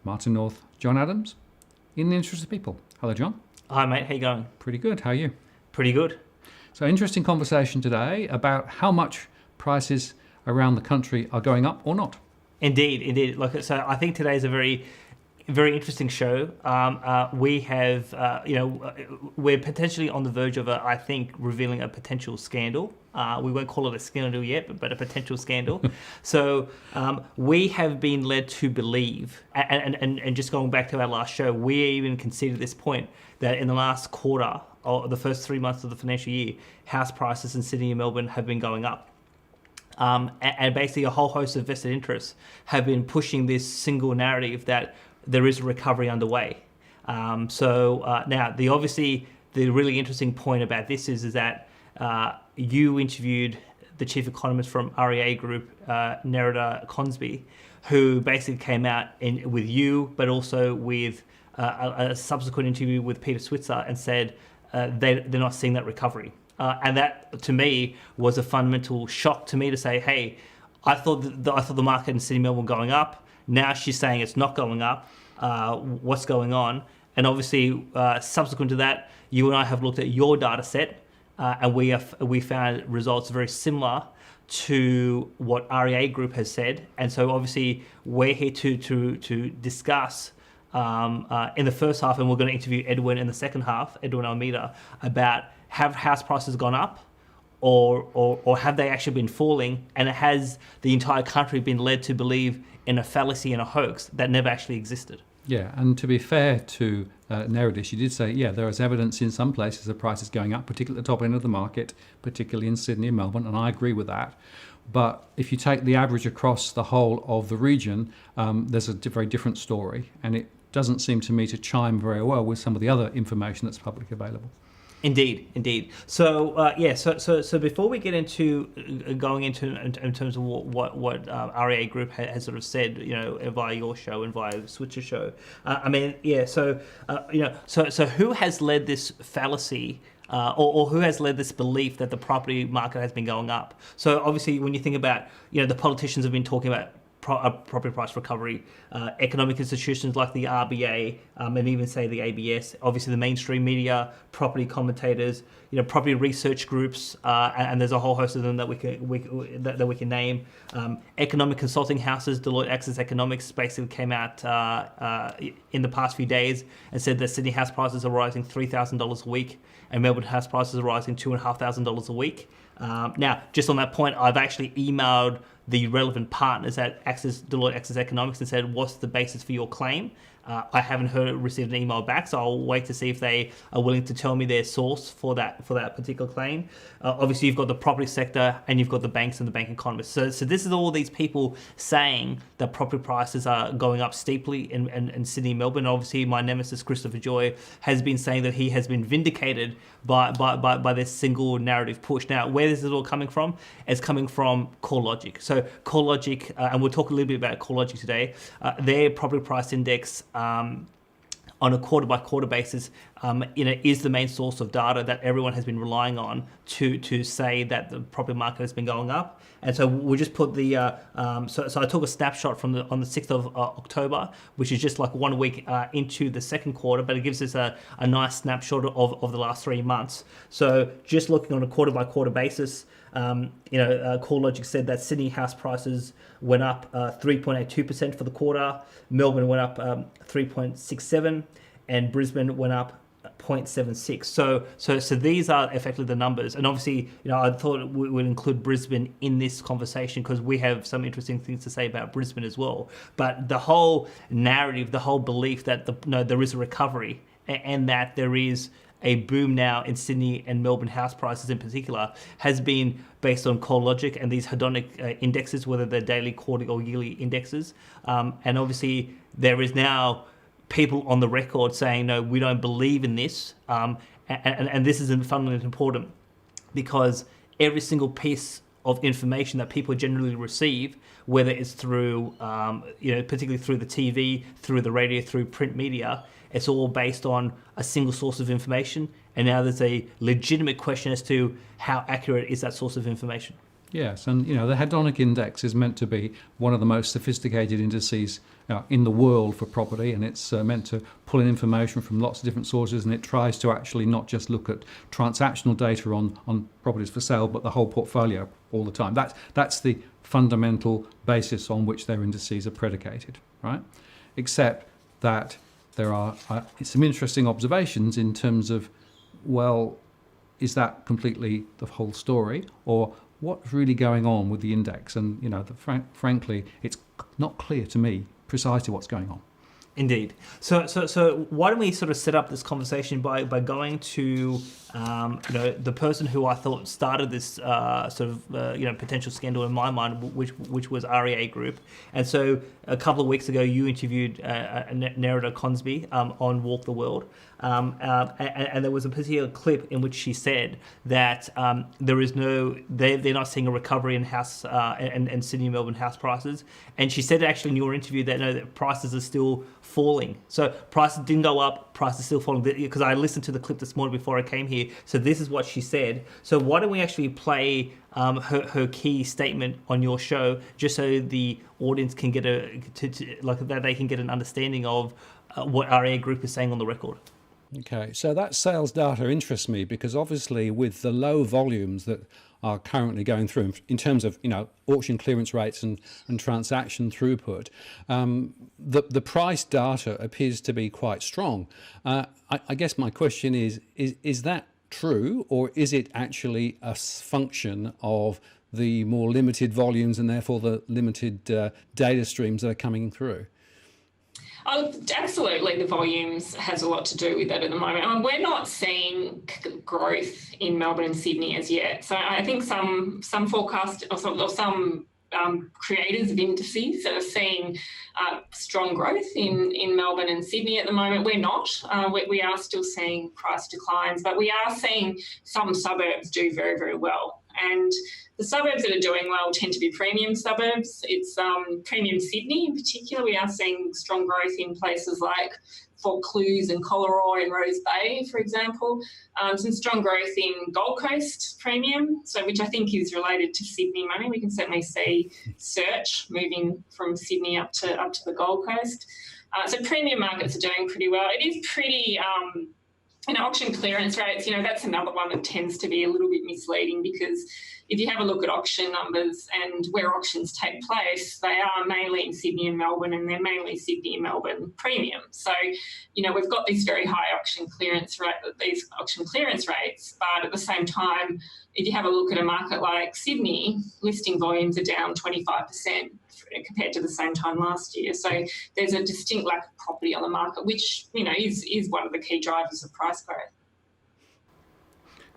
Martin North, John Adams, in the interest of people. Hello, John. Hi, mate. How you going? Pretty good. How are you? Pretty good. So, interesting conversation today about how much prices around the country are going up or not. Indeed. So I think today's a very interesting show. We have, we're potentially on the verge of, I think, revealing a potential scandal. We won't call it a scandal yet, but a potential scandal. So we have been led to believe, and just going back to our last show, we even conceded this point that in the last quarter, or the first 3 months of the financial year, house prices in Sydney and Melbourne have been going up. And basically a whole host of vested interests have been pushing this single narrative that there is a recovery underway. Now, the really interesting point about this is that you interviewed the chief economist from REA Group, Nerida Consby, who basically came out with you, but also with a subsequent interview with Peter Switzer, and said they're not seeing that recovery. And that, to me, was a fundamental shock to me to say, hey, I thought the market in Sydney and Melbourne were going up. Now she's saying it's not going up. What's going on? And obviously, subsequent to that, you and I have looked at your data set, and we found results very similar to what REA Group has said. And so obviously, we're here to discuss in the first half, and we're going to interview Edwin in the second half, Edwin Almeida, about have house prices gone up or have they actually been falling, and has the entire country been led to believe in a fallacy and a hoax that never actually existed? Yeah, and to be fair to Nerida, she did say, there is evidence in some places of prices going up, particularly at the top end of the market, particularly in Sydney and Melbourne, and I agree with that. But if you take the average across the whole of the region, there's a very different story, and it doesn't seem to me to chime very well with some of the other information that's publicly available. Indeed. So so before we get into going into in terms of what REA Group has sort of said, via your show and via the Switcher show, so who has led this fallacy? Or who has led this belief that the property market has been going up? So obviously, when you think about, the politicians have been talking about property price recovery, economic institutions like the RBA, and even say the ABS, obviously the mainstream media, property commentators, property research groups, and there's a whole host of them that we can name. Economic consulting houses, Deloitte Access Economics, basically came out in the past few days and said that Sydney house prices are rising $3,000 a week, and Melbourne house prices are rising $2,500 a week. Now, just on that point, I've actually emailed the relevant partners at Deloitte Access Economics and said, what's the basis for your claim? I haven't received an email back, so I'll wait to see if they are willing to tell me their source for that particular claim. Obviously, you've got the property sector and you've got the banks and the bank economists. So this is all these people saying that property prices are going up steeply in Sydney and Melbourne. Obviously, my nemesis, Christopher Joy, has been saying that he has been vindicated by this single narrative push. Now, where this is all coming from? It's coming from CoreLogic. So CoreLogic, and we'll talk a little bit about CoreLogic today, their property price index on a quarter-by-quarter basis, is the main source of data that everyone has been relying on to say that the property market has been going up. And so we'll just put the so I took a snapshot on the 6th of October, which is just like 1 week into the second quarter, but it gives us a nice snapshot of the last 3 months. So just looking on a quarter-by-quarter basis, CoreLogic said that Sydney house prices went up 3.82% for the quarter, Melbourne went up 3.67%, and Brisbane went up 0.76. So these are effectively the numbers. And obviously, I thought we would include Brisbane in this conversation because we have some interesting things to say about Brisbane as well. But the whole narrative, the whole belief that there is a recovery and that there is a boom now in Sydney and Melbourne house prices in particular has been based on CoreLogic and these hedonic indexes, whether they're daily, quarterly or yearly indexes. And obviously there is now people on the record saying, no, we don't believe in this. And this is fundamentally important because every single piece of information that people generally receive, whether it's through, particularly through the TV, through the radio, through print media, it's all based on a single source of information. And now there's a legitimate question as to how accurate is that source of information. Yes, and the hedonic index is meant to be one of the most sophisticated indices in the world for property, and it's meant to pull in information from lots of different sources, and it tries to actually not just look at transactional data on properties for sale, but the whole portfolio all the time. That's the fundamental basis on which their indices are predicated, right? Except that there are some interesting observations in terms of, well, is that completely the whole story, or what's really going on with the index? And frankly, it's not clear to me precisely what's going on. Indeed. So why don't we sort of set up this conversation by going to the person who I thought started this potential scandal in my mind, which was REA Group. And so a couple of weeks ago, you interviewed Nerida Consby on Walk the World. And there was a particular clip in which she said that they're not seeing a recovery in house and Sydney and Melbourne house prices. And she said actually in your interview that prices are still falling. So prices didn't go up, prices still falling. Because I listened to the clip this morning before I came here. So this is what she said. So why don't we actually play her key statement on your show, just so the audience can get that they can get an understanding of what REA Group is saying on the record. Okay, so that sales data interests me because obviously with the low volumes that are currently going through in terms of auction clearance rates and transaction throughput, the price data appears to be quite strong. I guess my question is that true, or is it actually a function of the more limited volumes and therefore the limited data streams that are coming through? Oh, absolutely, the volumes has a lot to do with that at the moment. I mean, we're not seeing growth in Melbourne and Sydney as yet. So I think some forecast or some creators of indices that are seeing strong growth in Melbourne and Sydney at the moment. We're not. We are still seeing price declines, but we are seeing some suburbs do very, very well. And the suburbs that are doing well tend to be premium suburbs. It's premium Sydney in particular. We are seeing strong growth in places like Vaucluse and Collaroy and Rose Bay, for example. Some strong growth in Gold Coast premium, which I think is related to Sydney money. We can certainly see search moving from Sydney up to the Gold Coast. So premium markets are doing pretty well. It is pretty... auction clearance rates, that's another one that tends to be a little bit misleading because if you have a look at auction numbers and where auctions take place, they are mainly in Sydney and Melbourne, and they're mainly Sydney and Melbourne premium. So, we've got these very high auction clearance rates, but at the same time, if you have a look at a market like Sydney, listing volumes are down 25% compared to the same time last year. So there's a distinct lack of property on the market, which, is one of the key drivers of price growth.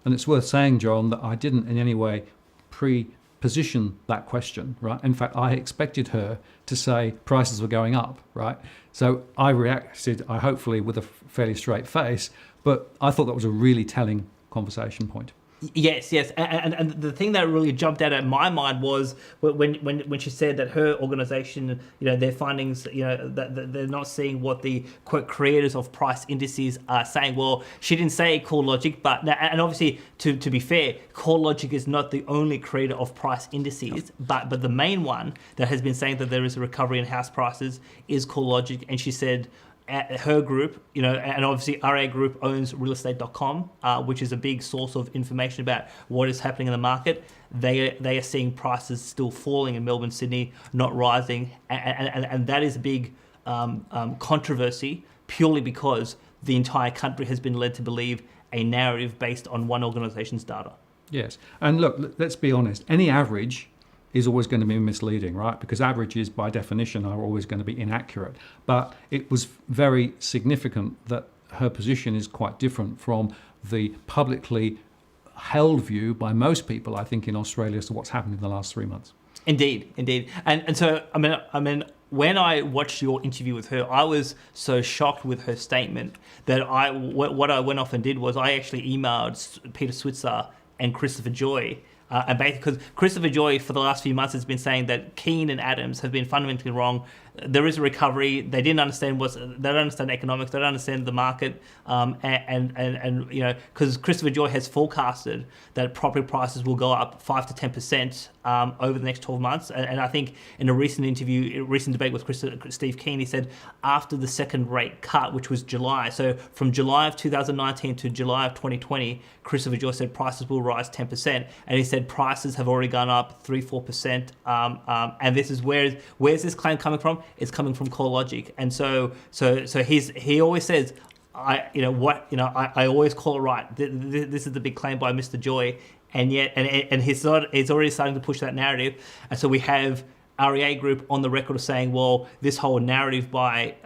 And it's worth saying, John, that I didn't in any way pre-position that question, right? In fact, I expected her to say prices were going up, right? So I reacted, hopefully with a fairly straight face, but I thought that was a really telling conversation point. Yes, and the thing that really jumped out at my mind was when she said that her organisation, their findings, that they're not seeing what the quote creators of price indices are saying. Well, she didn't say CoreLogic, and obviously to be fair, CoreLogic is not the only creator of price indices, but the main one that has been saying that there is a recovery in house prices is CoreLogic, and she said. At her group, and obviously REA Group owns realestate.com, which is a big source of information about what is happening in the market. They are seeing prices still falling in Melbourne, Sydney, not rising, and that is a big controversy purely because the entire country has been led to believe a narrative based on one organisation's data. Yes, and look, let's be honest. Any average is always going to be misleading, right? Because averages, by definition, are always going to be inaccurate. But it was very significant that her position is quite different from the publicly held view by most people, I think, in Australia as to what's happened in the last 3 months. Indeed. And so, I mean, when I watched your interview with her, I was so shocked with her statement that what I went off and did was I actually emailed Peter Switzer and Christopher Joy. And basically, because Christopher Joy for the last few months has been saying that Keane and Adams have been fundamentally wrong, there is a recovery. They didn't understand they don't understand economics. They don't understand the market, and because Christopher Joy has forecasted that property prices will go up 5 to 10% over the next 12 months. And I think in a recent debate with Steve Keen, he said after the second rate cut, which was July, so from July of 2019 to July of 2020, Christopher Joy said prices will rise 10%, and he said prices have already gone up 3-4%. And this is where's this claim coming from? It's coming from CoreLogic, and so he always says, I always call it right. This is the big claim by Mr. Joy, and yet he's already starting to push that narrative, and so we have REA Group on the record of saying, well, this whole narrative by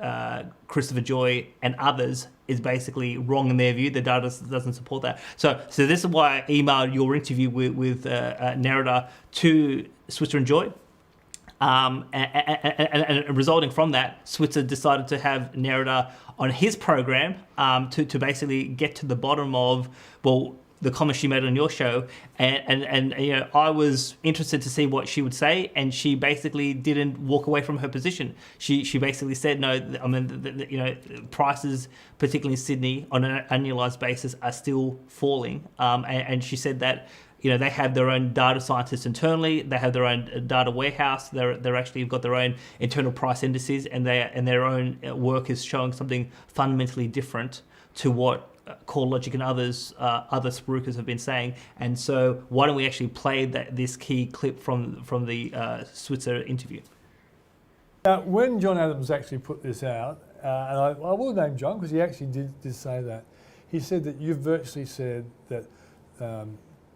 Christopher Joy and others is basically wrong in their view. The data doesn't support that. So this is why I emailed your interview with Nerida to Switzer and Joy. And resulting from that, Switzer decided to have Nerida on his program to basically get to the bottom of, well, the comments she made on your show, and I was interested to see what she would say, and she basically didn't walk away from her position. She basically said, no, I mean, prices, particularly in Sydney, on an annualized basis, are still falling, and she said that they have their own data scientists internally. They have their own data warehouse. They're actually got their own internal price indices, and their own work is showing something fundamentally different to what CoreLogic and other spruikers have been saying. And so why don't we actually play this key clip from the Switzer interview? When John Adams actually put this out, and I will name John because he actually did say that, he said that you've virtually said that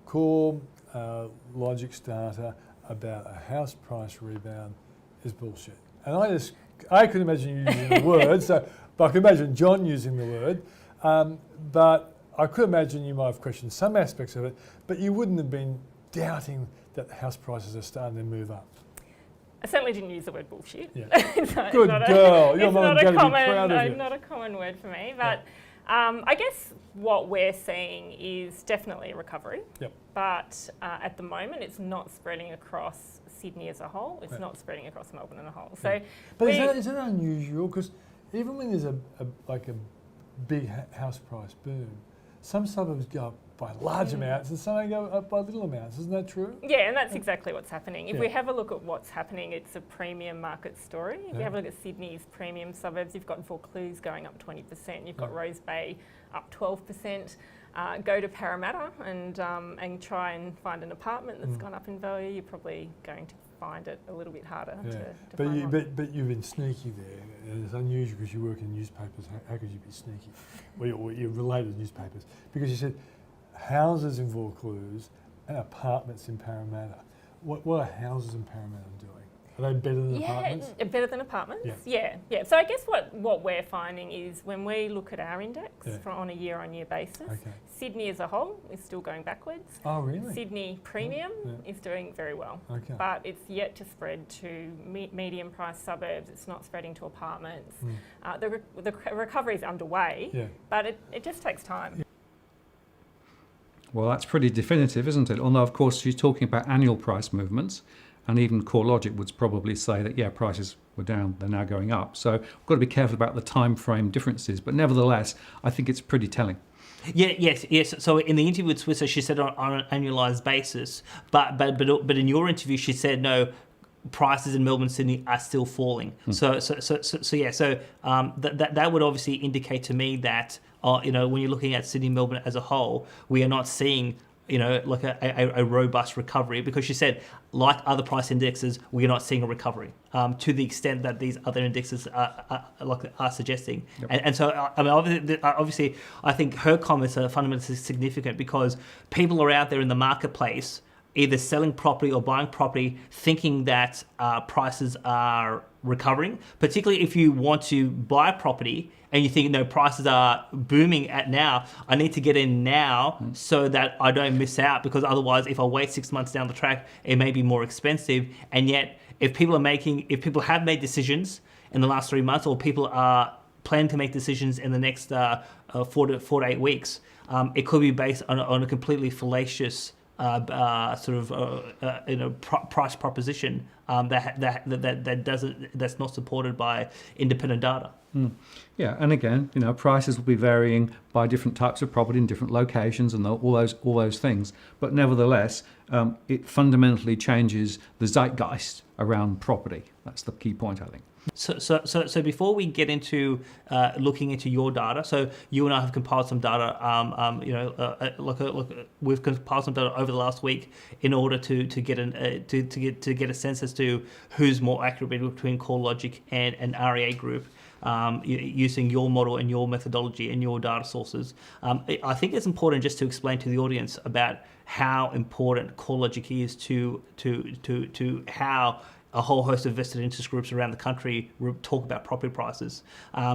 CoreLogic's data about a house price rebound is bullshit. And I could imagine you using the word, but I could imagine John using the word. But I could imagine you might have questioned some aspects of it, but you wouldn't have been doubting that the house prices are starting to move up. I certainly didn't use the word bullshit. Yeah. Good girl. Your mum and dad would be proud of you. Not a common word for me, but I guess what we're seeing is definitely a recovery. Yep. But at the moment, it's not spreading across Sydney as a whole. It's not spreading across Melbourne as a whole. So, but is that unusual? Because even when there's a big house price boom, some suburbs go up by large amounts and some go up by little amounts. Isn't that true? Yeah, and that's exactly what's happening. If we have a look at what's happening, it's a premium market story. If you have a look at Sydney's premium suburbs, you've got Vaucluse going up 20%, you've got Rose Bay up 12%. Go to Parramatta and try and find an apartment that's gone up in value, you're probably going to find it a little bit harder to find one. But you've been sneaky there. And it's unusual because you work in newspapers. How could you be sneaky? Well, you're related to newspapers. Because you said houses in Vaucluse and apartments in Parramatta. What are houses in Parramatta doing? Are they better than apartments? Better than apartments? Yeah. So I guess what we're finding is when we look at our index on a year-on-year basis, Sydney as a whole is still going backwards. Oh, really? Sydney Premium is doing very well. Okay. But it's yet to spread to medium-priced suburbs. It's not spreading to apartments. The recovery is underway, but it just takes time. Yeah. Well, that's pretty definitive, isn't it? Although, of course, she's talking about annual price movements. And even CoreLogic would probably say that, prices were down, they're now going up. So we've got to be careful about the time frame differences. But nevertheless, I think it's pretty telling. Yes. So in the interview with Switzer, she said on an annualized basis. But in your interview, she said, no, prices in Melbourne and Sydney are still falling. So that would obviously indicate to me that, when you're looking at Sydney and Melbourne as a whole, we are not seeing like a robust recovery, because she said, like other price indexes, we're not seeing a recovery to the extent that these other indexes are suggesting. Yep. And so, I mean, obviously, I think her comments are fundamentally significant because people are out there in the marketplace either selling property or buying property thinking that prices are recovering, particularly if you want to buy a property and you think, prices are booming at now, I need to get in now so that I don't miss out, because otherwise if I wait 6 months down the track, it may be more expensive. And yet if people have made decisions in the last 3 months, or people are planning to make decisions in the next 4 to 8 weeks, it could be based on a completely fallacious price proposition that's not supported by independent data. Yeah, and again, prices will be varying by different types of property in different locations and all those things. But nevertheless, it fundamentally changes the zeitgeist around property. That's the key point, I think. So before we get into looking into your data, so you and I have compiled some data. We've compiled some data over the last week in order to get a sense as to who's more accurate between CoreLogic and an REA Group. Using your model and your methodology and your data sources. I think it's important just to explain to the audience about how important CoreLogic is to how a whole host of vested interest groups around the country talk about property prices. I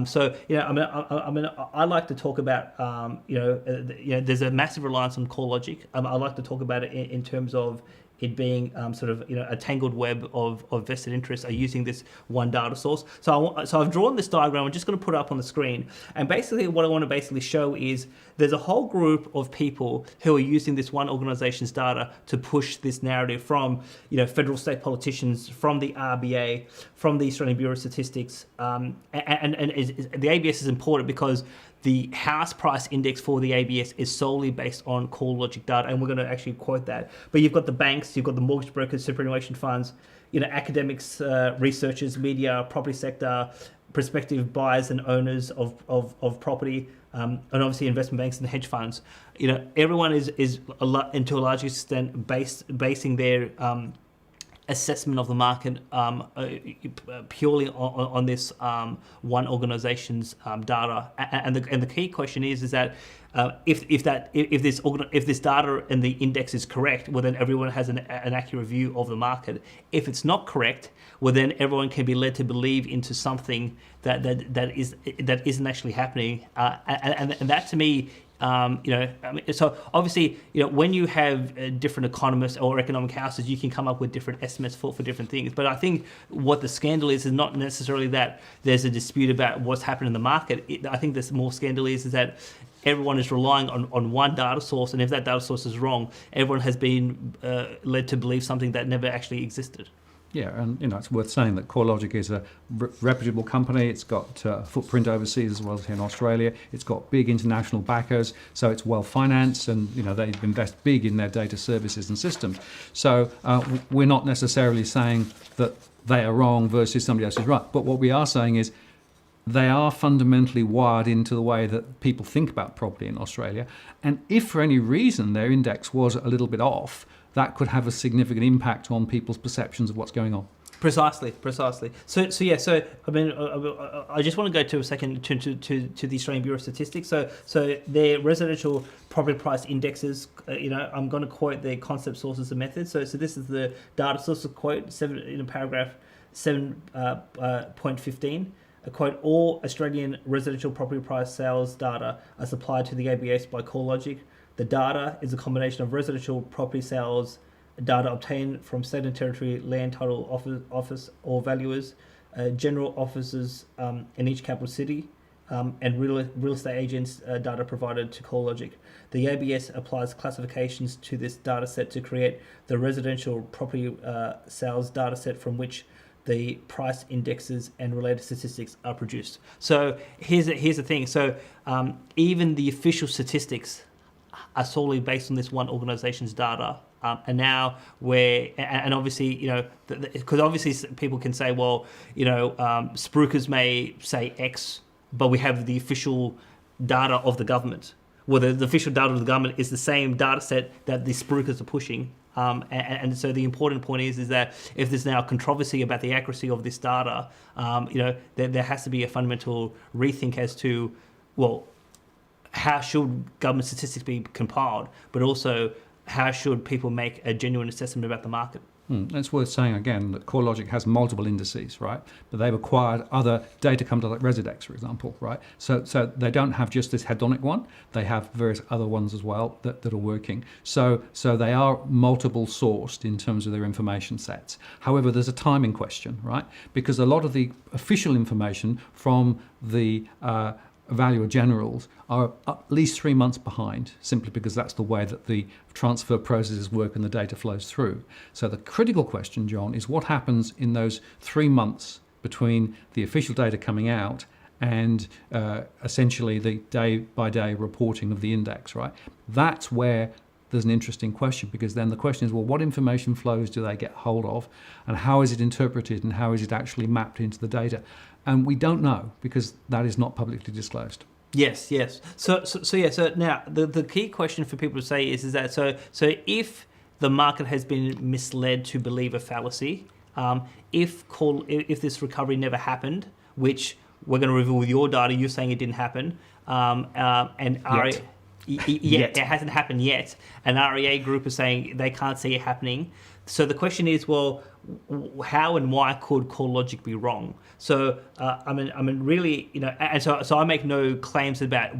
like to talk about there's a massive reliance on CoreLogic. I like to talk about it in terms of it being a tangled web of vested interests are using this one data source. So I've drawn this diagram. I'm just going to put it up on the screen. And basically what I want to show is there's a whole group of people who are using this one organization's data to push this narrative from federal state politicians, from the RBA, from the Australian Bureau of Statistics. And the ABS is important because the house price index for the ABS is solely based on CoreLogic data, and we're going to actually quote that. But you've got the banks, you've got the mortgage brokers, superannuation funds, academics, researchers, media, property sector, prospective buyers and owners of property, and obviously investment banks and hedge funds. Everyone is to a large extent basing their assessment of the market purely on this one organization's data, and the key question is that if this data and the index is correct, well then everyone has an accurate view of the market. If it's not correct, well then everyone can be led to believe into something that isn't actually happening, and that to me. So obviously, when you have different economists or economic houses, you can come up with different estimates for different things. But I think what the scandal is not necessarily that there's a dispute about what's happened in the market. I think the more scandal is that everyone is relying on one data source, and if that data source is wrong, everyone has been led to believe something that never actually existed. Yeah, and it's worth saying that CoreLogic is a reputable company. It's got a footprint overseas as well as here in Australia. It's got big international backers, so it's well financed, and they invest big in their data services and systems. So we're not necessarily saying that they are wrong versus somebody else is right. But what we are saying is they are fundamentally wired into the way that people think about property in Australia. And if for any reason their index was a little bit off, that could have a significant impact on people's perceptions of what's going on. Precisely. So I mean, I just want to go to a second to the Australian Bureau of Statistics. So their residential property price indexes. I'm going to quote their concept, sources, and methods. So this is the data source quote paragraph 7.15. Quote, all Australian residential property price sales data are supplied to the ABS by CoreLogic. The data is a combination of residential property sales data obtained from state and territory land title office or valuers, general offices in each capital city, and real estate agents data provided to CoreLogic. The ABS applies classifications to this data set to create the residential property sales data set from which the price indexes and related statistics are produced. So here's the thing. So even the official statistics are solely based on this one organization's data. And now and obviously, because obviously people can say, well, spruikers may say X, but we have the official data of the government. Well, the official data of the government is the same data set that the spruikers are pushing. And so the important point is that if there's now controversy about the accuracy of this data, there has to be a fundamental rethink as to, well, how should government statistics be compiled, but also how should people make a genuine assessment about the market? It's worth saying again that CoreLogic has multiple indices, right? But they've acquired other data companies like Residex, for example, right? So they don't have just this hedonic one; they have various other ones as well that are working. So they are multiple sourced in terms of their information sets. However, there's a timing question, right? Because a lot of the official information from the valuer generals are at least 3 months behind, simply because that's the way that the transfer processes work and the data flows through. So the critical question, John, is what happens in those 3 months between the official data coming out and essentially the day-by-day reporting of the index, right? That's where there's an interesting question, because then the question is, well, what information flows do they get hold of, and how is it interpreted, and how is it actually mapped into the data? And we don't know, because that is not publicly disclosed. Yes. So now the key question for people to say is that so if the market has been misled to believe a fallacy, if this recovery never happened, which we're going to reveal with your data, you're saying it didn't happen, it hasn't happened yet, and REA Group is saying they can't see it happening. So the question is, well, how and why could CoreLogic be wrong? So I mean, really, and so I make no claims about,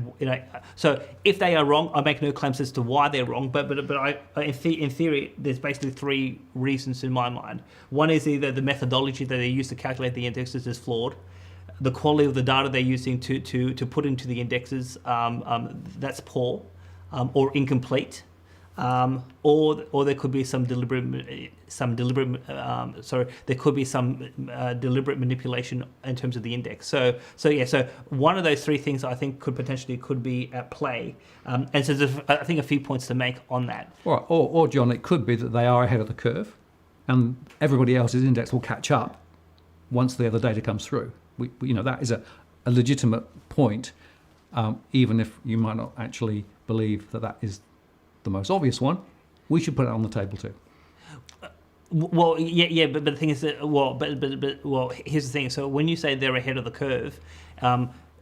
So if they are wrong, I make no claims as to why they're wrong. But in theory, there's basically three reasons in my mind. One is either the methodology that they use to calculate the indexes is flawed. The quality of the data they're using to put into the indexes, that's poor or incomplete. Or there could be some deliberate manipulation in terms of the index. So one of those three things I think could be at play. And so there's, I think, a few points to make on that. Or John, it could be that they are ahead of the curve, and everybody else's index will catch up once the other data comes through. That is a legitimate point, even if you might not actually believe that is the most obvious one. We should put it on the table too. But the thing is that here's the thing. So when you say they're ahead of the curve,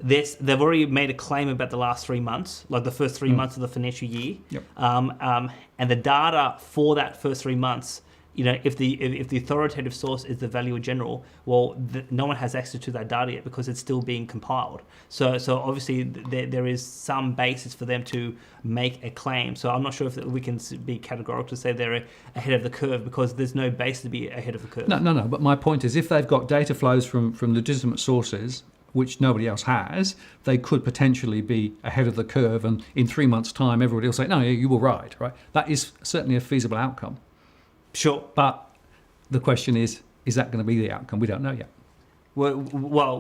they've already made a claim about the last 3 months, like the first 3 months of the financial year. Yep. And the data for that first 3 months, if the authoritative source is the valuer general, well, no one has access to that data yet because it's still being compiled. So obviously there is some basis for them to make a claim. So I'm not sure if we can be categorical to say they're ahead of the curve, because there's no basis to be ahead of the curve. No. But my point is, if they've got data flows from legitimate sources, which nobody else has, they could potentially be ahead of the curve, and in 3 months' time, everybody will say, no, you were right? That is certainly a feasible outcome. Sure. But the question is that going to be the outcome? We don't know yet. Well,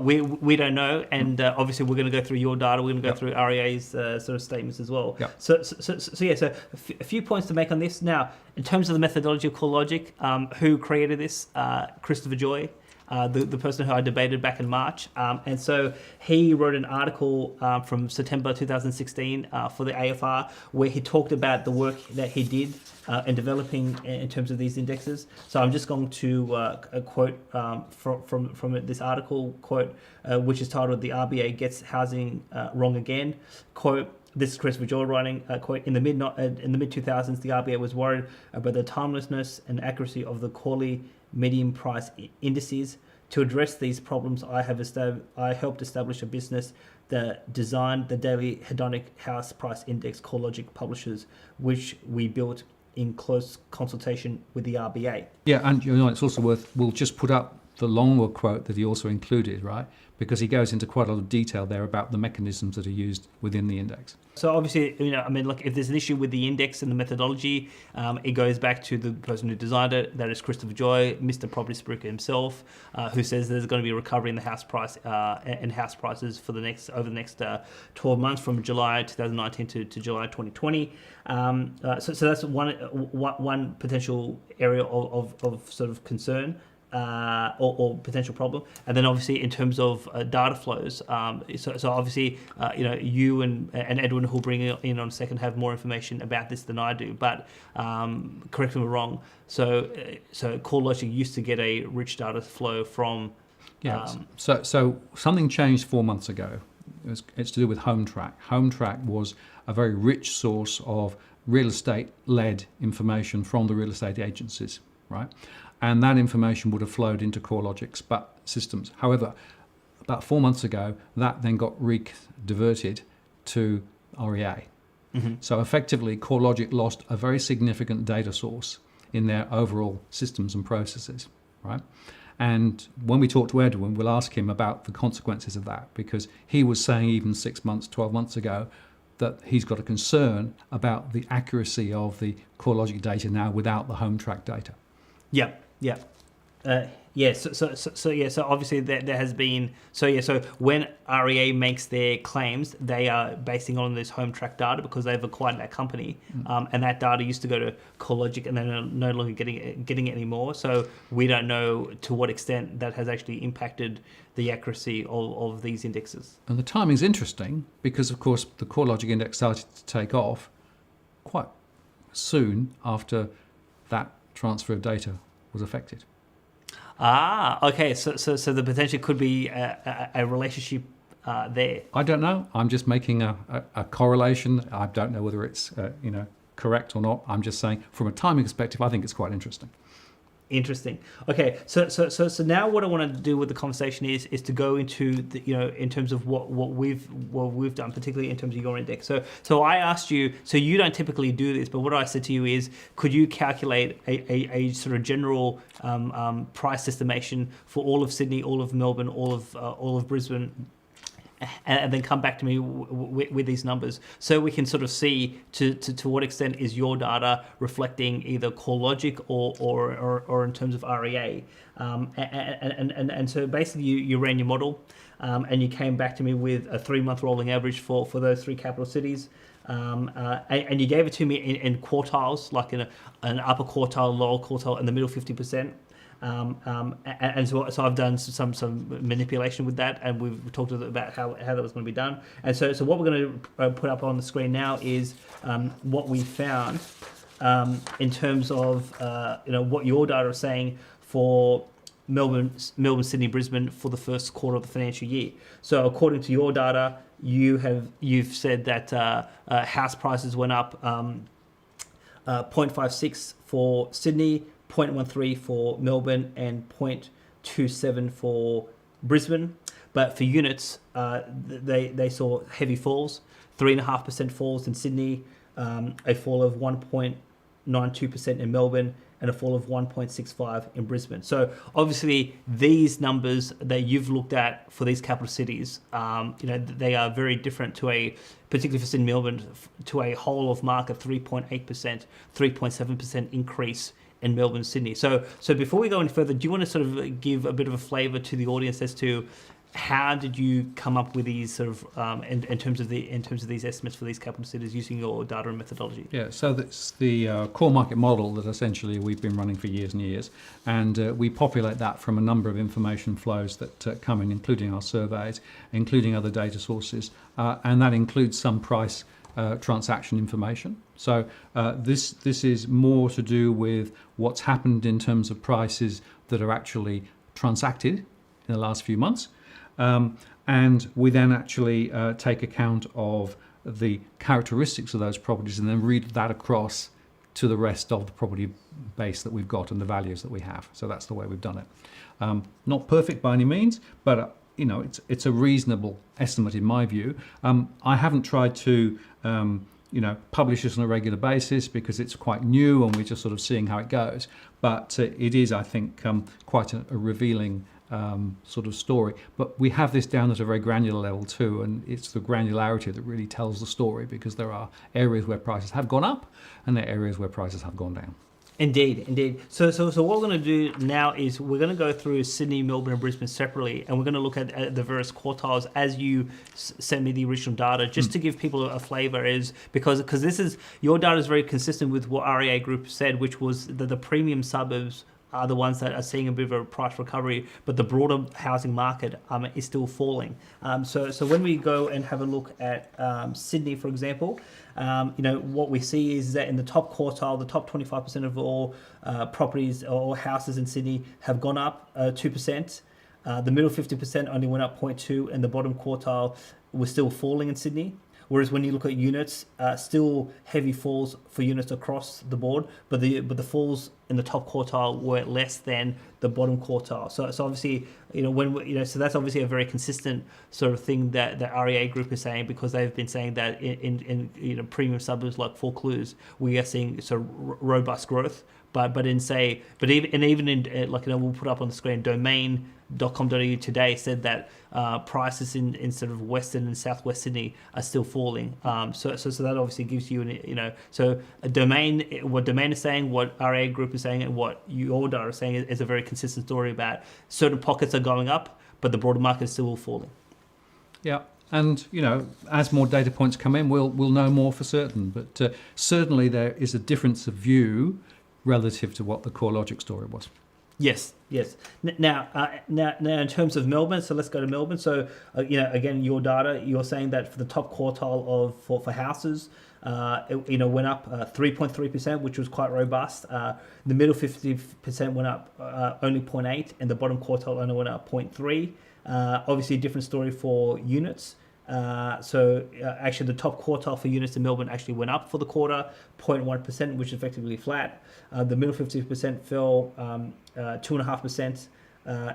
we don't know, and obviously we're going to go through your data. We're going to go through REA's sort of statements as well. Yep. So a few points to make on this. Now, in terms of the methodology of CoreLogic, who created this? Christopher Joy, the person who I debated back in March, and so he wrote an article from September 2016 for the AFR, where he talked about the work that he did in developing in terms of these indexes. So I'm just going to quote from this article, quote, which is titled "The RBA Gets Housing Wrong Again." Quote, this is Christopher Joy writing, quote, in the mid 2000s, the RBA was worried about the timelessness and accuracy of the quarterly median price indices. To address these problems, I helped establish a business that designed the daily hedonic house price index CoreLogic publishes, which we built in close consultation with the RBA. Yeah, and it's also we'll just put up the longer quote that he also included, right? Because he goes into quite a lot of detail there about the mechanisms that are used within the index. So obviously, if there's an issue with the index and the methodology, it goes back to the person who designed it. That is Christopher Joy, Mr. Property Speaker himself, who says there's going to be a recovery in the house price and house prices for over the next 12 months, from July 2019 to July 2020. So that's one potential area of sort of concern. Or potential problem, and then obviously in terms of data flows, so obviously you and Edwin, who'll bring in on a second, have more information about this than I do. But correct me if I'm wrong. So CoreLogic used to get a rich data flow from. So something changed 4 months ago. It's to do with HomeTrack. HomeTrack was a very rich source of real estate-led information from the real estate agencies, right? And that information would have flowed into CoreLogic's systems. However, about 4 months ago, that then got diverted to REA. Mm-hmm. So effectively, CoreLogic lost a very significant data source in their overall systems and processes, right? And when we talk to Edwin, we'll ask him about the consequences of that, because he was saying even 6 months, 12 months ago that he's got a concern about the accuracy of the CoreLogic data now without the home track data. Yeah. So obviously there has been so when REA makes their claims, they are basing on this home track data because they've acquired that company, and that data used to go to CoreLogic, and they're no longer getting it anymore. So we don't know to what extent that has actually impacted the accuracy of these indexes. And the timing's interesting because, of course, the CoreLogic index started to take off quite soon after that transfer of data was affected. Okay. So the potential could be a relationship there. I don't know. I'm just making a correlation. I don't know whether it's correct or not. I'm just saying, from a timing perspective, I think it's quite interesting. Interesting. Okay, so now what I want to do with the conversation is to go into the, in terms of what we've done, particularly in terms of your index. So I asked you, so you don't typically do this, but what I said to you is, could you calculate a sort of general price estimation for all of Sydney, all of Melbourne, all of Brisbane, and then come back to me with these numbers, so we can sort of see to what extent is your data reflecting either CoreLogic or in terms of REA, and so basically you ran your model, and you came back to me with a 3-month rolling average for those 3 capital cities, and you gave it to me in quartiles, like in an upper quartile, lower quartile, and the middle 50%. And so I've done some manipulation with that, and we've talked about how that was going to be done. And so what we're going to put up on the screen now is what we found in terms of what your data is saying for Melbourne, Sydney, Brisbane for the first quarter of the financial year. So according to your data, you've said that house prices went up 0.56 for Sydney, 0.13 for Melbourne, and 0.27 for Brisbane. But for units, they saw heavy falls, 3.5% falls in Sydney, a fall of 1.92% in Melbourne, and a fall of 1.65 in Brisbane. So obviously these numbers that you've looked at for these capital cities, they are very different particularly for Sydney, Melbourne, to a whole of market 3.8%, 3.7% increase in Melbourne and Sydney. So before we go any further, do you want to sort of give a bit of a flavour to the audience as to how did you come up with these sort of in terms of these estimates for these capital cities using your data and methodology? Yeah, so that's the core market model that essentially we've been running for years and years, and we populate that from a number of information flows that come in, including our surveys, including other data sources, and that includes some price transaction information. So this is more to do with what's happened in terms of prices that are actually transacted in the last few months. And we then actually take account of the characteristics of those properties and then read that across to the rest of the property base that we've got and the values that we have. So that's the way we've done it. Not perfect by any means, but it's a reasonable estimate in my view. I haven't tried to publish this on a regular basis because it's quite new and we're just sort of seeing how it goes. But it is, I think, quite a revealing sort of story. But we have this down at a very granular level too, and it's the granularity that really tells the story, because there are areas where prices have gone up and there are areas where prices have gone down. Indeed. So what we're going to do now is we're going to go through Sydney, Melbourne, and Brisbane separately, and we're going to look at the various quartiles as you send me the original data, just to give people a flavour, is because this is your data is very consistent with what REA Group said, which was that the premium suburbs are the ones that are seeing a bit of a price recovery, but the broader housing market is still falling. So when we go and have a look at Sydney, for example, what we see is that in the top quartile, the top 25% of all properties or houses in Sydney have gone up 2%. The middle 50% only went up 0.2%, and the bottom quartile was still falling in Sydney. Whereas when you look at units, still heavy falls for units across the board, but the falls in the top quartile were less than the bottom quartile. So obviously, so that's obviously a very consistent sort of thing that the REA Group is saying, because they've been saying that in premium suburbs like Vaucluse, we are seeing sort of robust growth. but even in like, we'll put up on the screen, domain.com.au today said that prices in sort of Western and Southwest Sydney are still falling. So that obviously gives you so a domain, what Domain is saying, what RA Group is saying, and what your data is saying is a very consistent story about certain pockets are going up, but the broader market is still falling. Yeah. And, as more data points come in, we'll know more for certain. But certainly there is a difference of view relative to what the CoreLogic story was. Yes. Now, in terms of Melbourne, so let's go to Melbourne. So, again, your data, you're saying that for the top quartile for houses, it went up 3.3%, which was quite robust. The middle 50% went up only 0.8, and the bottom quartile only went up 0.3. Obviously, a different story for units. Actually, the top quartile for units in Melbourne actually went up for the quarter, 0.1%, which is effectively flat. The middle 50% fell 2.5%,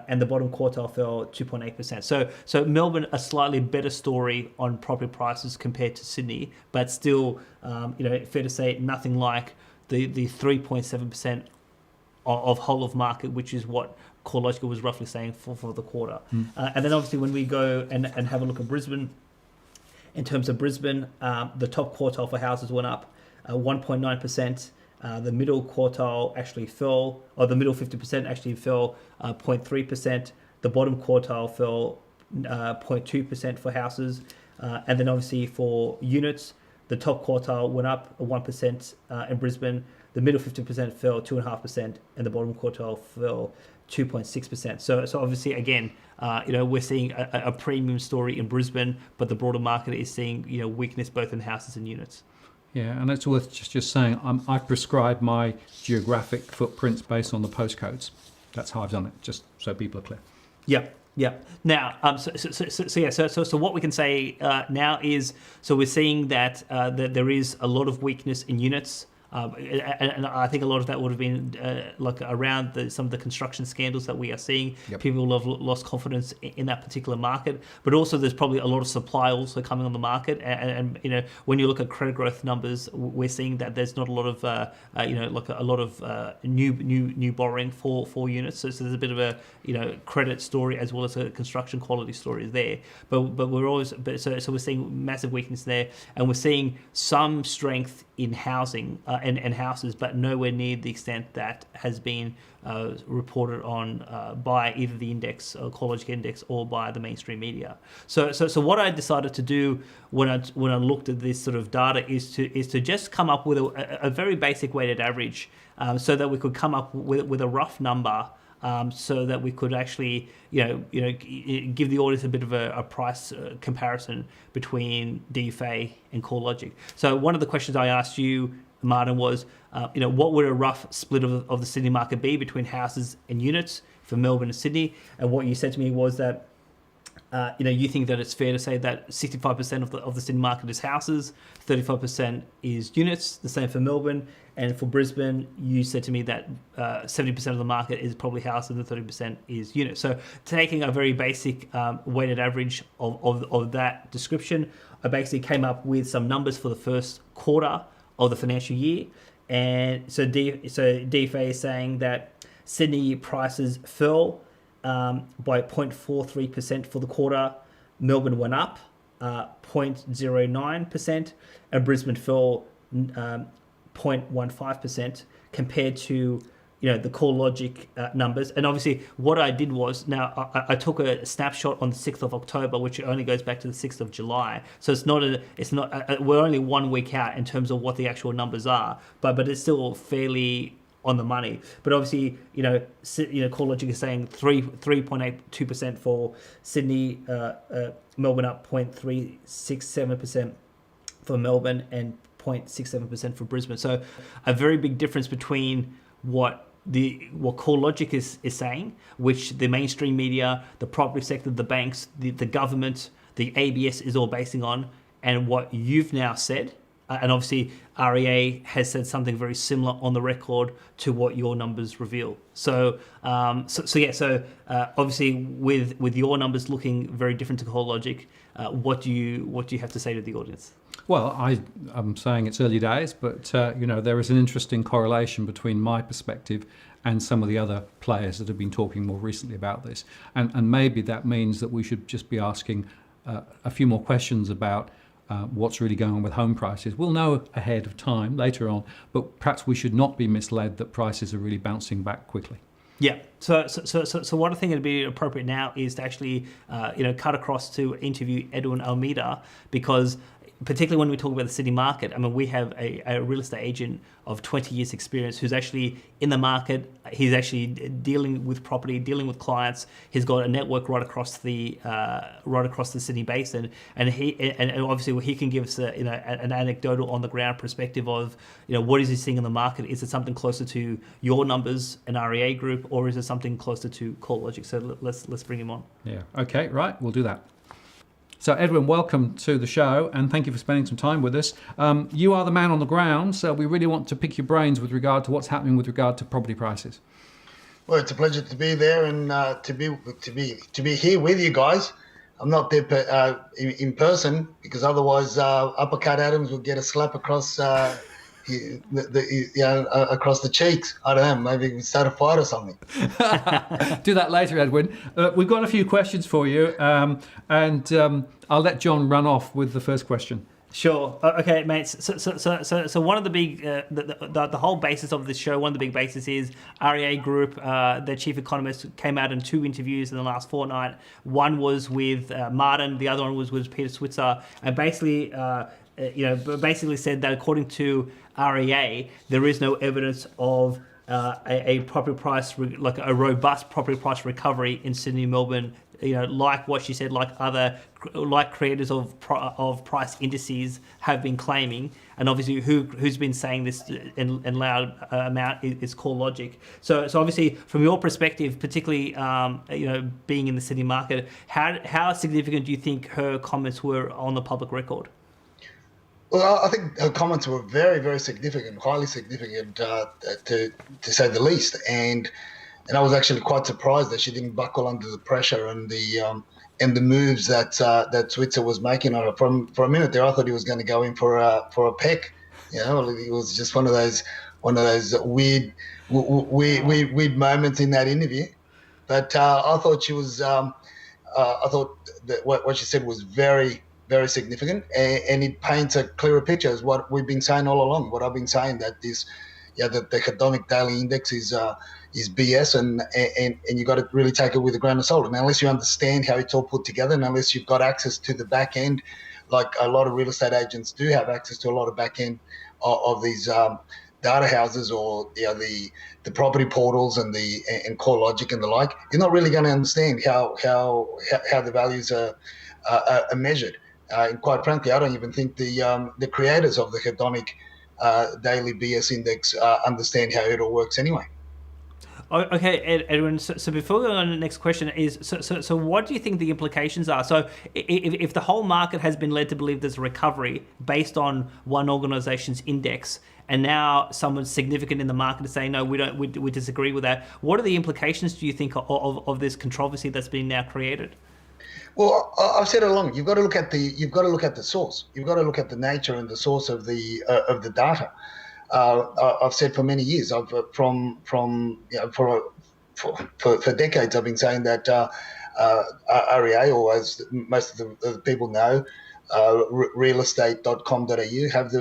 and the bottom quartile fell 2.8%. So Melbourne, a slightly better story on property prices compared to Sydney, but still, fair to say, nothing like the 3.7% of whole of market, which is what CoreLogic was roughly saying for the quarter. And then obviously when we go and have a look at Brisbane, in terms of Brisbane, the top quartile for houses went up 1.9%. The middle quartile actually fell, or the middle 50% actually fell 0.3%. The bottom quartile fell 0.2% for houses. And then obviously for units, the top quartile went up 1% in Brisbane. The middle 50% fell 2.5%, and the bottom quartile fell 2.6%. So obviously, again, we're seeing a premium story in Brisbane, but the broader market is seeing weakness both in houses and units. Yeah, and it's worth just saying I prescribe my geographic footprints based on the postcodes. That's how I've done it, just so people are clear. Yeah. Now, so what we can say now is, so we're seeing that there is a lot of weakness in units. And I think a lot of that would have been around some of the construction scandals that we are seeing. Yep. People have lost confidence in that particular market, but also there's probably a lot of supply also coming on the market. And when you look at credit growth numbers, we're seeing that there's not a lot of a lot of new borrowing for units. So there's a bit of a credit story as well as a construction quality story there. But we're seeing massive weakness there, and we're seeing some strength in housing and houses, but nowhere near the extent that has been reported on by either the index, CoreLogic index, or by the mainstream media. So what I decided to do when I looked at this sort of data is to just come up with a very basic weighted average, so that we could come up with a rough number. So that we could actually, give the audience a bit of a price comparison between DFA and CoreLogic. So one of the questions I asked you, Martin, was, what would a rough split of the Sydney market be between houses and units for Melbourne and Sydney? And what you said to me was that, you think that it's fair to say that 65% of the Sydney market is houses, 35% is units, the same for Melbourne. And for Brisbane, you said to me that 70% of the market is probably houses and 30% is units. So taking a very basic weighted average of that description, I basically came up with some numbers for the first quarter of the financial year. And so DFA is saying that Sydney prices fell by 0.43% for the quarter. Melbourne went up 0.09%, and Brisbane fell 0.15% compared to the CoreLogic numbers. And obviously what I did was, now I took a snapshot on the 6th of October, which only goes back to the 6th of July. So we're only 1 week out in terms of what the actual numbers are, but it's still fairly on the money. But obviously, CoreLogic is saying 3.82% for Sydney, Melbourne up 0.367% for Melbourne, and 0.67% for Brisbane. So a very big difference between what CoreLogic is saying, which the mainstream media, the property sector, the banks, the government, the ABS is all basing on, and what you've now said, and obviously REA has said something very similar on the record to what your numbers reveal. So obviously with your numbers looking very different to CoreLogic, what do you have to say to the audience? Well, I'm saying it's early days, but there is an interesting correlation between my perspective and some of the other players that have been talking more recently about this. And maybe that means that we should just be asking a few more questions about what's really going on with home prices. We'll know ahead of time later on, but perhaps we should not be misled that prices are really bouncing back quickly. Yeah. So what I think would be appropriate now is to actually, cut across to interview Edwin Almeida, because particularly when we talk about the Sydney market, I mean, we have a real estate agent of 20 years experience who's actually in the market. He's actually dealing with property, dealing with clients. He's got a network right across the Sydney basin, and obviously he can give us an anecdotal on the ground perspective of what is he seeing in the market. Is it something closer to your numbers and REA Group, or is it something closer to CoreLogic? So let's bring him on. Yeah. Okay. Right. We'll do that. So Edwin, welcome to the show, and thank you for spending some time with us. You are the man on the ground, so we really want to pick your brains with regard to what's happening with regard to property prices. Well, it's a pleasure to be there and to be here with you guys. I'm not there in person, because otherwise Uppercut Adams would get a slap across across the cheeks. I don't know, maybe we start a fight or something. Do that later, Edwin. We've got a few questions for you, and I'll let John run off with the first question. Sure. Okay, mates. So one of the big, the whole basis of this show, one of the big bases is REA Group. Their chief economist came out in 2 interviews in the last fortnight. One was with Martin, the other one was with Peter Switzer, and basically said that according to REA, there is no evidence of a property price, like a robust property price recovery in Sydney, Melbourne. Like what she said, like creators of price indices have been claiming, and obviously who's been saying this in loud amount is CoreLogic. So obviously from your perspective, particularly being in the Sydney market, how significant do you think her comments were on the public record? Well, I think her comments were very, very significant, highly significant, to say the least. And I was actually quite surprised that she didn't buckle under the pressure and the moves that Switzer was making on her. For a minute there, I thought he was going to go in for a peck. It was just one of those weird moments in that interview. But I thought she was. I thought that what she said was very, very significant, and it paints a clearer picture as what we've been saying all along. What I've been saying, that the hedonic daily index is BS, and you got to really take it with a grain of salt. And unless you understand how it's all put together, and unless you've got access to the back end, like a lot of real estate agents do have access to a lot of back end of these data houses, or the property portals and CoreLogic and the like, you're not really going to understand how the values are measured. And quite frankly, I don't even think the creators of the hedonic daily BS index understand how it all works anyway. Okay, Edwin. So before we go on to the next question, so what do you think the implications are? So if the whole market has been led to believe there's a recovery based on one organisation's index, and now someone significant in the market is saying no, we disagree with that, what are the implications, do you think, of this controversy that's been now created? Well, I've said it along. You've got to look at the source. You've got to look at the nature and the source of the data. I've said for many years, for decades, I've been saying that REA, or as most of the people know, realestate.com.au have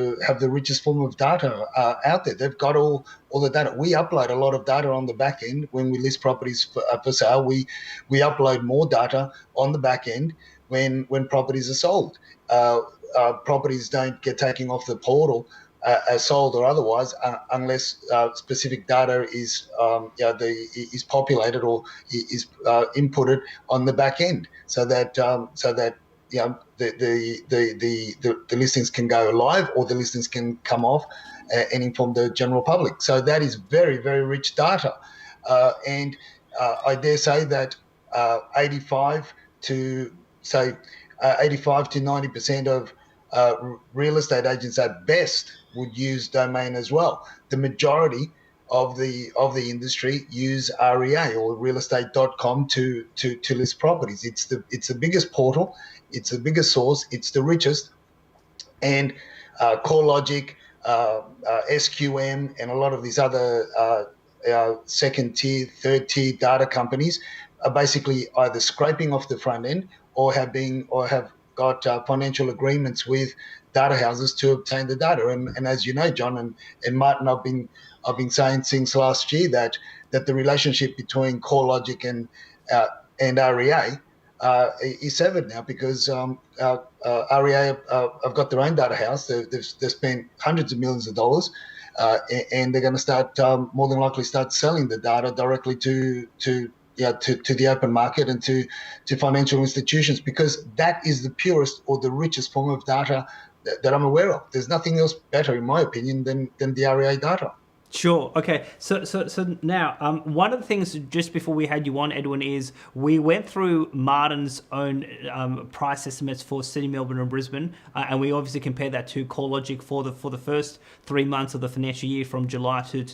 the richest form of data out there. They've got all the data. We upload a lot of data on the back end when we list properties for sale. We upload more data on the back end when properties are sold. Properties don't get taken off the portal as sold or otherwise unless specific data is populated or is inputted on the back end, so that the listings can go live or the listings can come off and inform the general public. So that is very, very rich data, and I dare say that 85 to 90% real estate agents at best would use domain as well. The majority of the industry use REA or realestate.com to list properties. It's the biggest portal, it's the biggest source, it's the richest, and CoreLogic, SQM, and a lot of these other second tier, third tier data companies are basically either scraping off the front end or have got financial agreements with data houses to obtain the data. And as you know, John and Martin, I've been saying since last year that the relationship between CoreLogic and REA is severed now, because REA have got their own data house. They've spent hundreds of millions of dollars, and they're going to start more than likely start selling the data directly to the open market and to financial institutions, because that is the purest or the richest form of data that I'm aware of. There's nothing else better, in my opinion, than the REA data. Sure. Okay. So now, one of the things just before we had you on, Edwin, is we went through Martin's own price estimates for Sydney, Melbourne, and Brisbane, and we obviously compared that to CoreLogic for the first 3 months of the financial year, from July to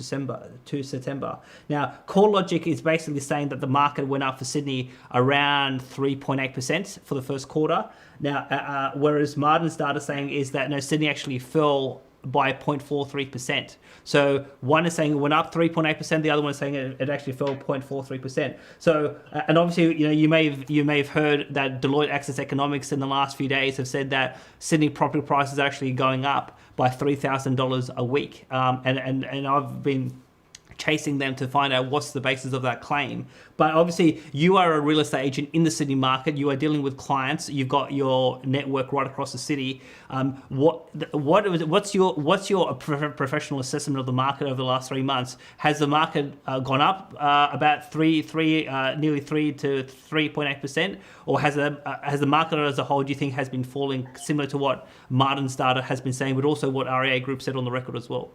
September. Now, CoreLogic is basically saying that the market went up for Sydney around 3.8% for the first quarter. Now, whereas Martin's data saying is that no, Sydney actually fell by 0.43%. So one is saying it went up 3.8%, the other one is saying it actually fell 0.43%. So, and obviously, you may have heard that Deloitte Access Economics in the last few days have said that Sydney property prices are actually going up by $3,000 a week. And I've been chasing them to find out what's the basis of that claim. But obviously, you are a real estate agent in the Sydney market. You are dealing with clients. You've got your network right across the city. What's your professional assessment of the market over the last 3 months? Has the market gone up about nearly 3 to 3.8%, or has the market as a whole, do you think, has been falling, similar to what Martin's data has been saying, but also what REA Group said on the record as well?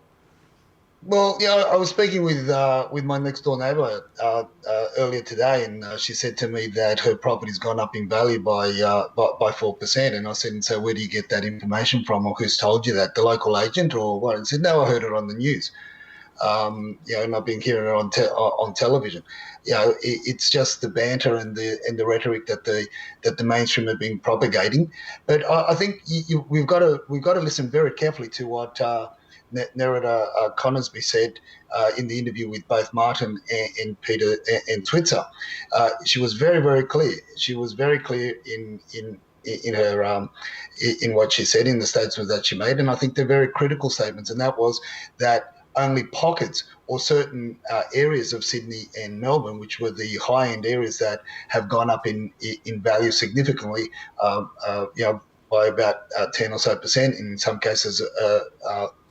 Well, I was speaking with my next door neighbour earlier today, and she said to me that her property's gone up in value by 4%. And I said, "And so where do you get that information from, or who's told you that? The local agent or what?" And she said, "No, I heard it on the news. And I've been hearing it on television." It's just the banter and the rhetoric that the mainstream have been propagating. But I think we've got to listen very carefully to what Nerida Conisbee said in the interview with both Martin and Peter and Twitzer. She was very, very clear. She was very clear in her in what she said, in the statements that she made, and I think they're very critical statements. And that was that only pockets or certain areas of Sydney and Melbourne, which were the high-end areas that have gone up in value significantly, by about 10 or so percent, in some cases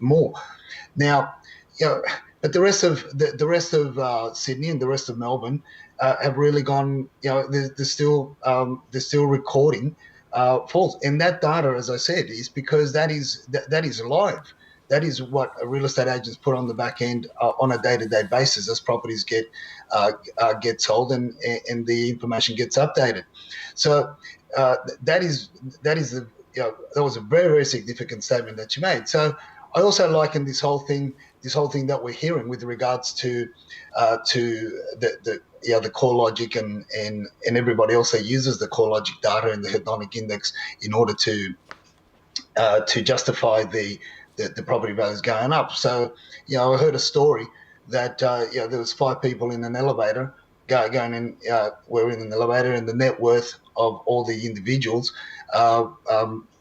more. Now, but the rest of Sydney and the rest of Melbourne have really gone. They're still recording falls, and that data, as I said, is because that is live. That is what real estate agents put on the back end on a day-to-day basis as properties get sold and the information gets updated. So that was a very, very significant statement that you made. So I also liken this whole thing that we're hearing with regards to the CoreLogic and everybody else that uses the CoreLogic data and the hedonic index in order to justify the property values going up. So I heard a story that there was 5 people in an elevator going in. We're in an elevator, and the net worth of all the individuals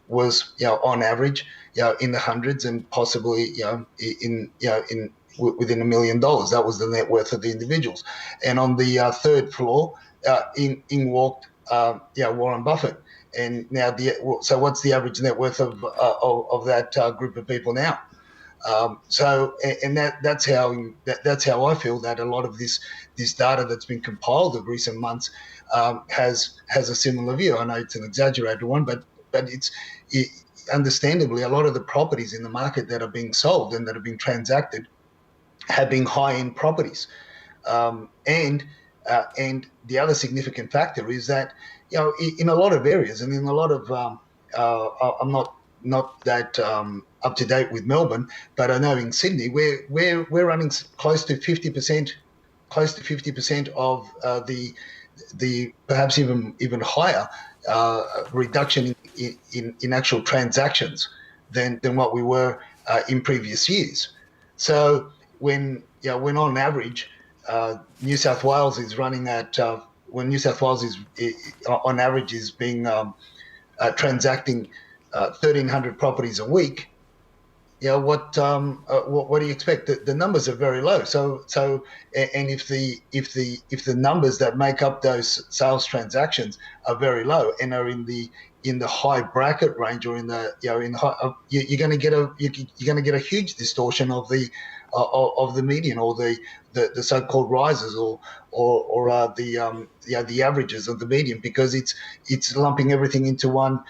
was on average in the hundreds, and possibly within $1 million. That was the net worth of the individuals. And on the 3rd floor, in walked Warren Buffett. And now so what's the average net worth of that group of people now? That's how I feel that a lot of this data that's been compiled of recent months has a similar view. I know it's an exaggerated one, but understandably, a lot of the properties in the market that are being sold and that have been transacted have been high-end properties. And the other significant factor is that in a lot of areas and in a lot of I'm not not that up to date with Melbourne, but I know in Sydney we're running close to 50%, of the perhaps even higher reduction in actual transactions than what we were in previous years. So when on average New South Wales is running at when New South Wales is on average is being transacting 1,300 properties a week. What do you expect? The numbers are very low. So and if the numbers that make up those sales transactions are very low and are in the high bracket range, or in the in high, you're going to get a huge distortion of the median, or the so-called rises, or the averages of the median, because it's lumping everything into one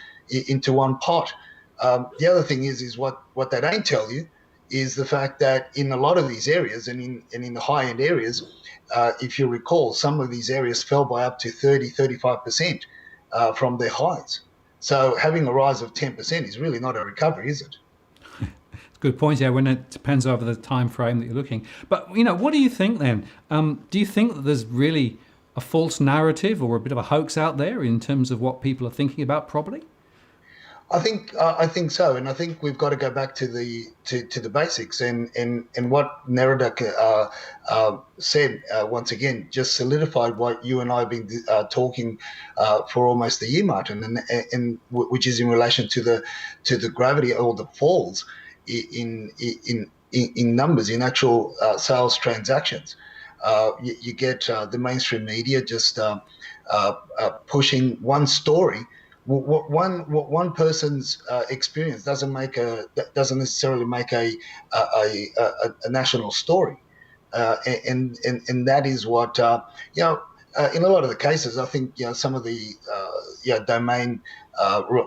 pot. The other thing is what they don't tell you is the fact that in a lot of these areas, and in the high-end areas, if you recall, some of these areas fell by up to 35% from their highs. So having a rise of 10% is really not a recovery, is it? Good point. Yeah, when it depends over the time frame that you're looking. But what do you think then? Do you think that there's really a false narrative or a bit of a hoax out there in terms of what people are thinking about property? I think so, and I think we've got to go back to the basics, and what Nerida said once again just solidified what you and I have been talking for almost a year, Martin, and which is in relation to the gravity or the falls in numbers, in actual sales transactions. You get the mainstream media just pushing one story. What one person's experience doesn't necessarily make a national story, and that is what in a lot of the cases, I think some of the domain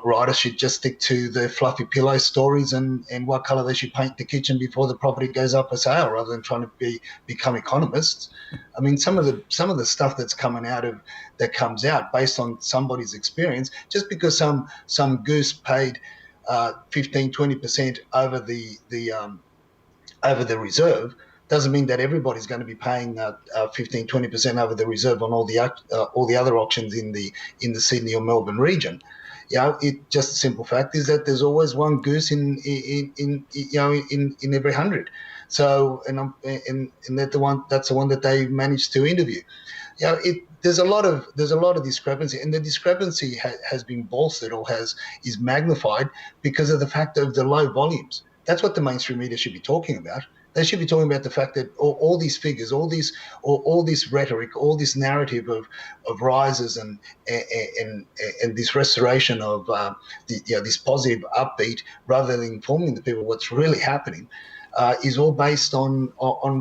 writers should just stick to the fluffy pillow stories and what colour they should paint the kitchen before the property goes up for sale, rather than trying to become economists. I mean, some of the stuff that comes out based on somebody's experience, just because some goose paid 15-20% over the reserve, doesn't mean that everybody's going to be paying 15-20% over the reserve on all the other auctions in the Sydney or Melbourne region. Just a simple fact is that there's always one goose in every 100. So and that's the one that they managed to interview. There's a lot of discrepancy, and the discrepancy has been bolstered or is magnified because of the fact of the low volumes. That's what the mainstream media should be talking about. They should be talking about the fact that all these figures, all this rhetoric, all this narrative of rises and this restoration of this positive upbeat, rather than informing the people what's really happening, is all based on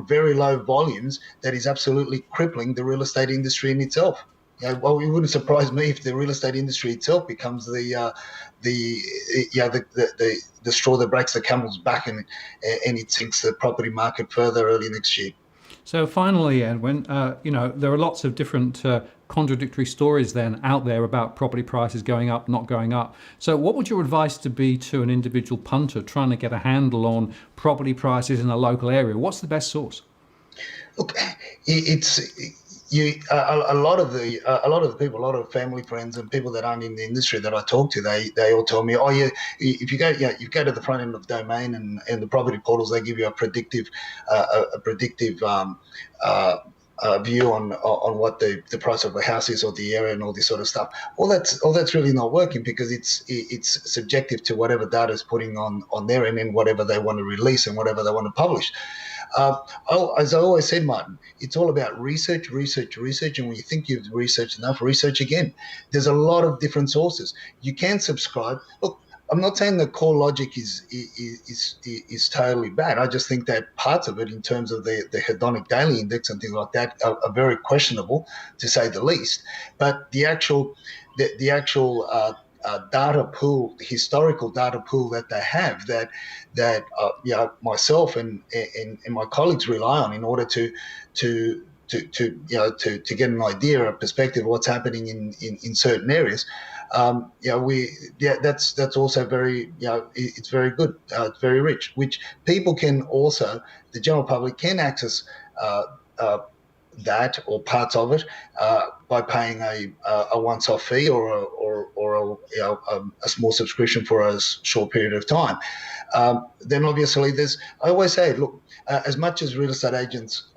very low volumes that is absolutely crippling the real estate industry in itself. Well, it wouldn't surprise me if the real estate industry itself becomes the straw that breaks the camel's back, and it sinks the property market further early next year. So finally, Edwin, there are lots of different contradictory stories then out there about property prices going up, not going up. So what would your advice to be to an individual punter trying to get a handle on property prices in a local area? What's the best source? Look, a lot of the people, a lot of family, friends, and people that aren't in the industry that I talk to, they all tell me, if you go to the front end of Domain and the property portals, they give you a predictive view on what the price of a house is, or the area, and all this sort of stuff. All that's really not working, because it's subjective to whatever data is putting on there, and then whatever they want to release and whatever they want to publish. As I always said, Martin, it's all about research, and when you think you've researched enough, research again. There's a lot of different sources. You can subscribe. Look, I'm not saying that CoreLogic is totally bad. I just think that parts of it, in terms of the hedonic daily index and things like that, are very questionable, to say the least. But the actual data pool, historical data pool that they have, that myself and my colleagues rely on in order to to get an idea, a perspective of what's happening in certain areas. That's also very, it's very good. It's very rich, which people can also, the general public can access that or parts of it by paying a once-off fee or a small subscription for a short period of time. Then obviously I always say, look, as much as real estate agents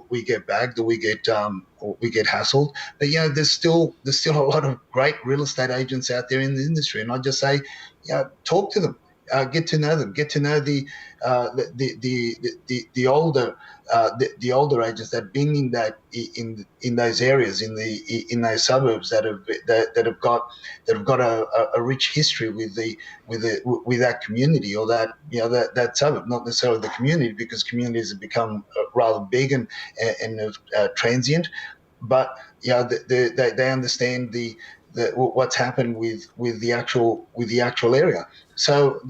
we get bagged or we get hassled, but there's still a lot of great real estate agents out there in the industry, and I just say, talk to them. Get to know them. Get to know the older agents that have been in those areas, in those suburbs that have got a rich history with that community or that suburb. Not necessarily the community, because communities have become rather big and transient, but they understand what's happened with the actual area. So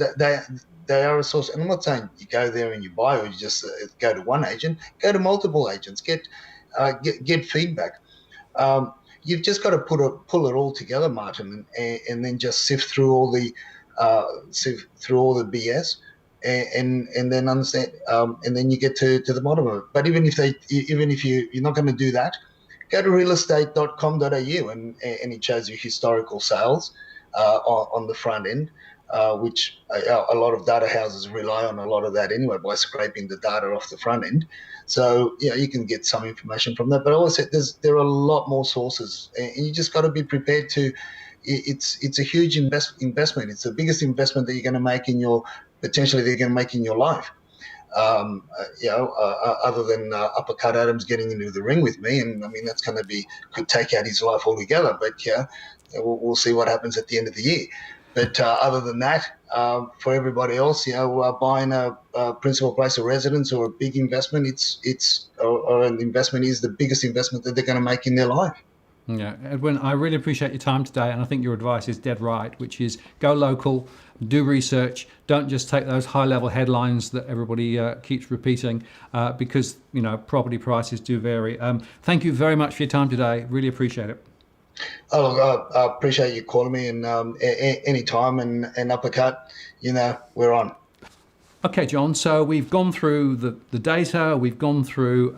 they are a source. And I'm not saying you go there and you buy, or you just go to one agent. Go to multiple agents. Get feedback. You've just got to pull it all together, Martin, and then just sift through all the BS. And then understand, and then you get to the bottom of it. But even if you're not going to do that, go to realestate.com.au and it shows you historical sales on the front end, which a lot of data houses rely on a lot of that anyway by scraping the data off the front end. So you can get some information from that. But I always say there are a lot more sources, and you just got to be prepared to. It's a huge investment. It's the biggest investment that you're going to make potentially in your life. Other than Uppercut Adams getting into the ring with me, and I mean that's going to could take out his life altogether. But we'll see what happens at the end of the year. But other than that, for everybody else, buying a principal place of residence or a big investment, or an investment is the biggest investment that they're going to make in their life. Yeah, Edwin, I really appreciate your time today, and I think your advice is dead right, which is go local, do research, don't just take those high-level headlines that everybody keeps repeating, because property prices do vary. Thank you very much for your time today. Really appreciate it. Oh, I appreciate you calling me, and any time, and Uppercut, we're on. Okay, John, so we've gone through the data, we've gone through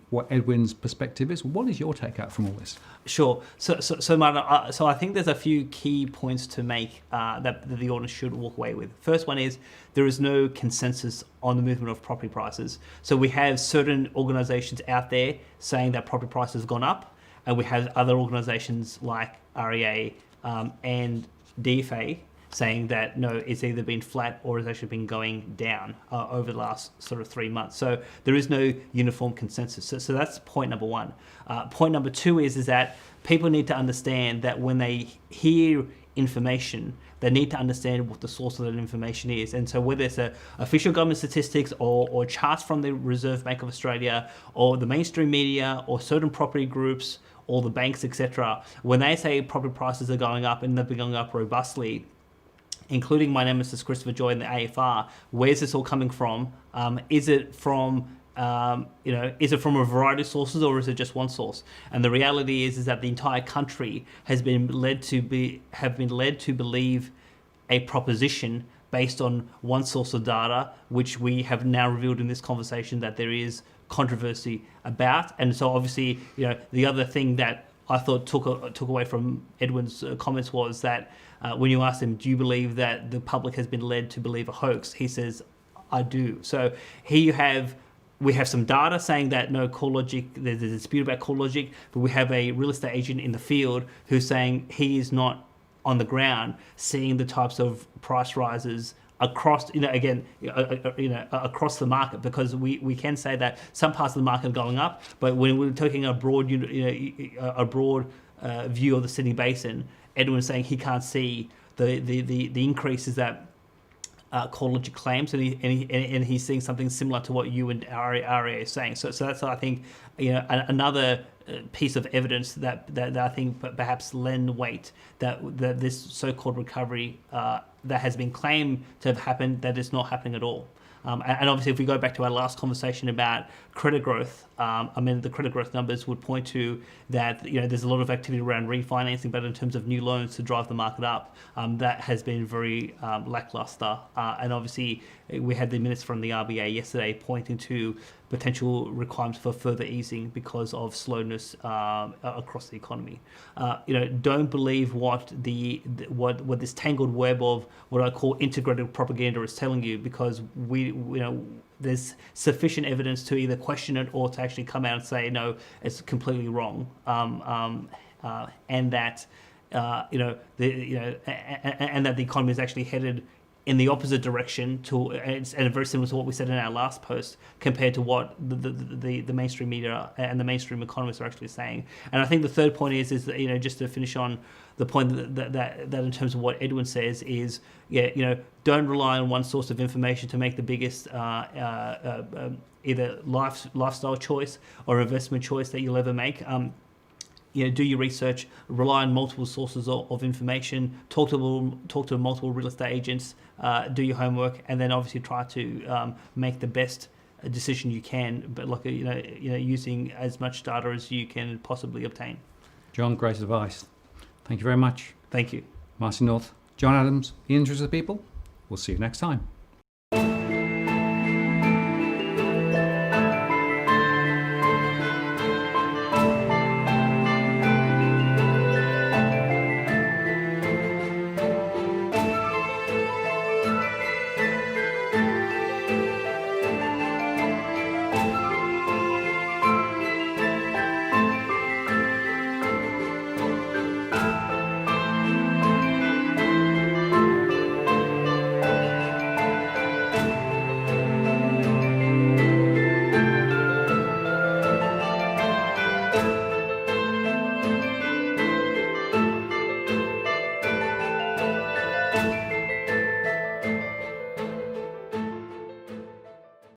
what Edwin's perspective is. What is your take out from all this? Sure. So Martin, so I think there's a few key points to make that the audience should walk away with. First one is there is no consensus on the movement of property prices. So we have certain organisations out there saying that property prices have gone up, and we have other organisations like REA and DFA saying that no, it's either been flat or it's actually been going down over the last sort of 3 months. So there is no uniform consensus. So that's point number one. Point number two is that people need to understand that when they hear information, they need to understand what the source of that information is. And so whether it's official government statistics or charts from the Reserve Bank of Australia or the mainstream media or certain property groups or the banks, etc., when they say property prices are going up and they've been going up robustly, including my nemesis Christopher Joy and the AFR, where's this all coming from? Is it from is it from a variety of sources, or is it just one source? And the reality is that the entire country has been led to believe a proposition based on one source of data, which we have now revealed in this conversation that there is controversy about. And so obviously, the other thing that I thought took away from Edwin's comments was that when you ask him, do you believe that the public has been led to believe a hoax? He says, I do. So here we have some data saying that no, CoreLogic, there's a dispute about CoreLogic, but we have a real estate agent in the field who's saying he is not on the ground seeing the types of price rises across, across the market, because we can say that some parts of the market are going up, but when we're taking a broad view of the Sydney Basin, Edwin's saying he can't see the increases that CoreLogic claims, and he's seeing something similar to what you and REA are saying. So that's, I think, another piece of evidence that I think perhaps lend weight that this so-called recovery that has been claimed to have happened, that is not happening at all. And obviously, if we go back to our last conversation about credit growth, the credit growth numbers would point to that, there's a lot of activity around refinancing, but in terms of new loans to drive the market up, that has been very lackluster. And obviously, we had the minutes from the RBA yesterday pointing to potential requirements for further easing because of slowness across the economy. Don't believe what this tangled web of what I call integrated propaganda is telling you, because there's sufficient evidence to either question it or to actually come out and say no, it's completely wrong, and that and that the economy is actually headed in the opposite direction and very similar to what we said in our last post compared to what the mainstream media and the mainstream economists are actually saying. And I think the third point is that, just to finish on the point that in terms of what Edwin says is, don't rely on one source of information to make the biggest either lifestyle choice or investment choice that you'll ever make. Do your research, rely on multiple sources of information, talk to multiple real estate agents, do your homework, and then obviously try to make the best decision you can, but using as much data as you can possibly obtain. John, great advice. Thank you very much. Thank you. Marcy North, John Adams, in the interest of the people. We'll see you next time.